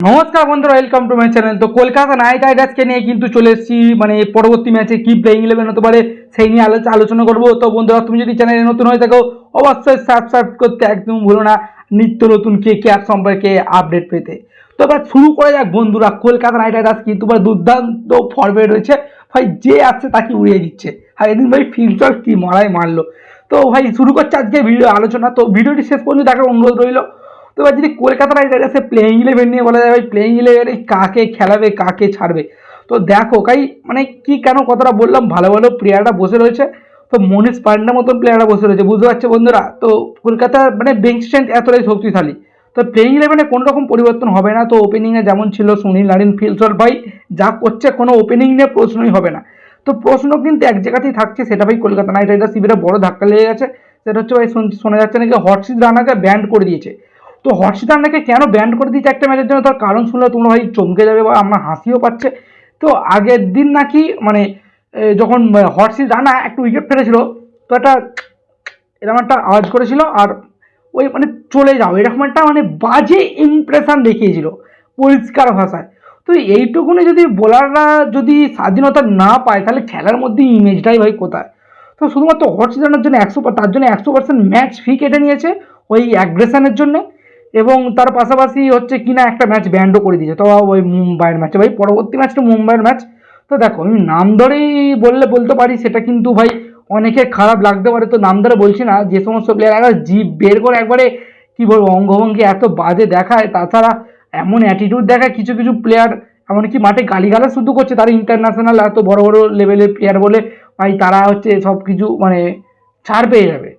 নমস্কার বন্ধুরা, welcome to my channel. তো কলকাতা নাইট রাইডার্সকে নিয়ে কিন্তু চলে এসেছি, মানে পরবর্তী ম্যাচে কি প্লেইং 11 হতে পারে সেই নিয়ে আলোচনা করবো। তো বন্ধুরা, তুমি যদি চ্যানেলে নতুন হয়ে থাকো অবশ্যই সাবস্ক্রাইব করতে একদম ভুলো না, নিত্য নতুন KKR সম্পর্কে আপডেট পেতে। তো এবার শুরু করা যাক বন্ধুরা। কলকাতা নাইট রাইডার্স কিন্তু দুর্দান্ত ফর্মে রয়েছে ভাই, যে আসছে তাকে উড়িয়ে দিচ্ছে। আর এদিন ভাই ফিল্ডার কি মারাই মারলো। তো ভাই শুরু করছে আজকে ভিডিও আলোচনা। তো ভিডিওটি শেষ পর্যন্ত দেখার অনুরোধ রইল। তো এবার যদি কলকাতা নাইট রাইডার্সের প্লেইং 11 নিয়ে বলা যায়, ভাই প্লেইং 11 কাকে খেলাবে কাকে ছাড়বে। তো দেখো ভাই, মানে কি কেন কথাটা বললাম, ভালো ভালো প্লেয়াররা বসে রয়েছে। তো মনীষ পান্ডার মতন প্লেয়াররা বসে রয়েছে, বুঝতে পারছে বন্ধুরা। তো কলকাতার মানে বেঞ্চ স্ট্রেংথ এতটাই শক্তিশালী। তো প্লেইং 11 কোনো রকম পরিবর্তন হবে না। তো ওপেনিংয়ে যেমন ছিল সুনীল নারিন, ফিলসল ভাই যা করছে কোনো ওপেনিং নিয়ে প্রশ্নই হবে না। তো প্রশ্ন কিন্তু এক জায়গাতেই থাকছে, সেটা ভাই কলকাতা নাইট রাইডার্স শিবিরে বড় ধাক্কা লেগে গেছে। সেটা হচ্ছে ভাই শোনা যাচ্ছে নাকি হর্ষিত রানাকে ব্যান্ড করে দিয়েছে। তো হর্ষিত রানাকে কেন ব্যান্ড করে দিয়েছে একটা ম্যাচের জন্য, তার কারণ শুনলে তোমরা ভাই চমকে যাবে বা আমার হাসিও পাচ্ছে। তো আগের দিন নাকি মানে যখন হর্ষিত রানা একটু উইকেট ফেলেছিল, তো একটা এরকম একটা আওয়াজ করেছিল, আর ওই মানে চলে যাও এরকম একটা মানে বাজে ইমপ্রেশন দেখিয়েছিল পরিষ্কার ভাষায়। তো এইটুকুনে যদি বোলাররা যদি স্বাধীনতা না পায়, তাহলে খেলার মধ্যে ইমেজটাই ভাই কোথায়। তো শুধুমাত্র হর্ষিত রানার জন্য তার জন্য 100% ম্যাচ ফি কেটে নিয়েছে ওই অ্যাগ্রেশনের জন্য। এবং তার পাশাপাশি হচ্ছে কিনা একটা ম্যাচ ব্যান্ডও করে দিয়েছে, তো ওই মুম্বাইয়ের ম্যাচে। ভাই পরবর্তী ম্যাচটা মুম্বাইয়ের ম্যাচ। তো দেখো, আমি নাম ধরেই বলতে পারি, সেটা কিন্তু ভাই অনেকের খারাপ লাগতে পারে। তো নাম ধরে বলছি না, যে সমস্ত প্লেয়ার একবার জিপ বের করে একবারে কী বলবো অঙ্গভঙ্গি এত বাজে দেখায়, তাছাড়া এমন অ্যাটিটিউড দেখায় কিছু কিছু প্লেয়ার, এমনকি মাঠে গালিগালাজ শুধু করছে, তারা ইন্টারন্যাশনাল এত বড় বড় লেভেলের প্লেয়ার বলে ভাই তারা হচ্ছে সব কিছু মানে ছাড় পেয়ে যাবে।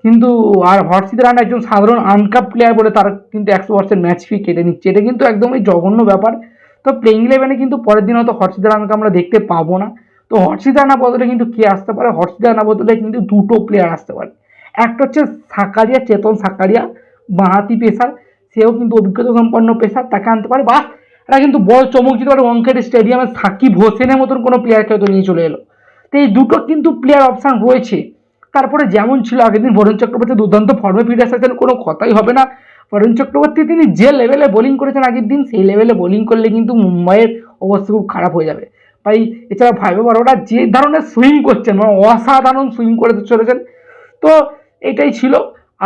কিন্তু আর হর্ষিত রানা একজন সাধারণ আনকাপ প্লেয়ার বলে তারা কিন্তু 100% ম্যাচ ফি কেটে নিচ্ছে, এটা কিন্তু একদমই জঘন্য ব্যাপার। তো প্লেইং 11 কিন্তু পরের দিন হয়তো হর্ষিত রানাকে আমরা দেখতে পাবো না। তো হর্ষিত রানা বদলে কিন্তু কে আসতে পারে, হর্ষিত রানা বদলে কিন্তু দুটো প্লেয়ার আসতে পারে। একটা হচ্ছে সাকারিয়া, চেতন সাকারিয়া, বাঁহাতি পেসার, সেও কিন্তু অভিজ্ঞতা সম্পন্ন পেসার, তাকে আনতে পারে। বা এটা কিন্তু বড় চমক দিতে পারে, ওয়াংখেড়ে স্টেডিয়ামে সাকিব হোসেনের মতন কোনো প্লেয়ারকে হয়তো নিয়ে চলে এলো। তো এই দুটো কিন্তু প্লেয়ার অপশান রয়েছে। তারপরে যেমন ছিল আগের দিন বরুণ চক্রবর্তী দুর্দান্ত ফর্মে ফিরে এসেছেন, কোনো কথাই হবে না। বরুণ চক্রবর্তী তিনি যে লেভেলে বোলিং করেছেন আগের দিন, সেই লেভেলে বোলিং করলে কিন্তু মুম্বাইয়ের অবস্থা খুব খারাপ হয়ে যাবে ভাই। এছাড়া ভাইবে বারোটা যে ধরনের সুইং করছেন, মানে অসাধারণ সুইং করে চলেছেন। তো এটাই ছিল।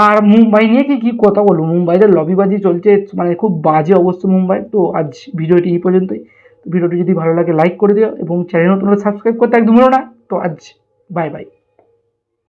আর মুম্বাই নিয়ে কি কথা বলবো, মুম্বাইতে লবিবাজি চলছে, মানে খুব বাজে অবস্থা মুম্বাই। তো আজ ভিডিওটি এই পর্যন্তই। ভিডিওটি যদি ভালো লাগে লাইক করে দিও এবং চ্যানেল নতুন সাবস্ক্রাইব করতে একদম ভুলো না। তো আজ বাই বাই।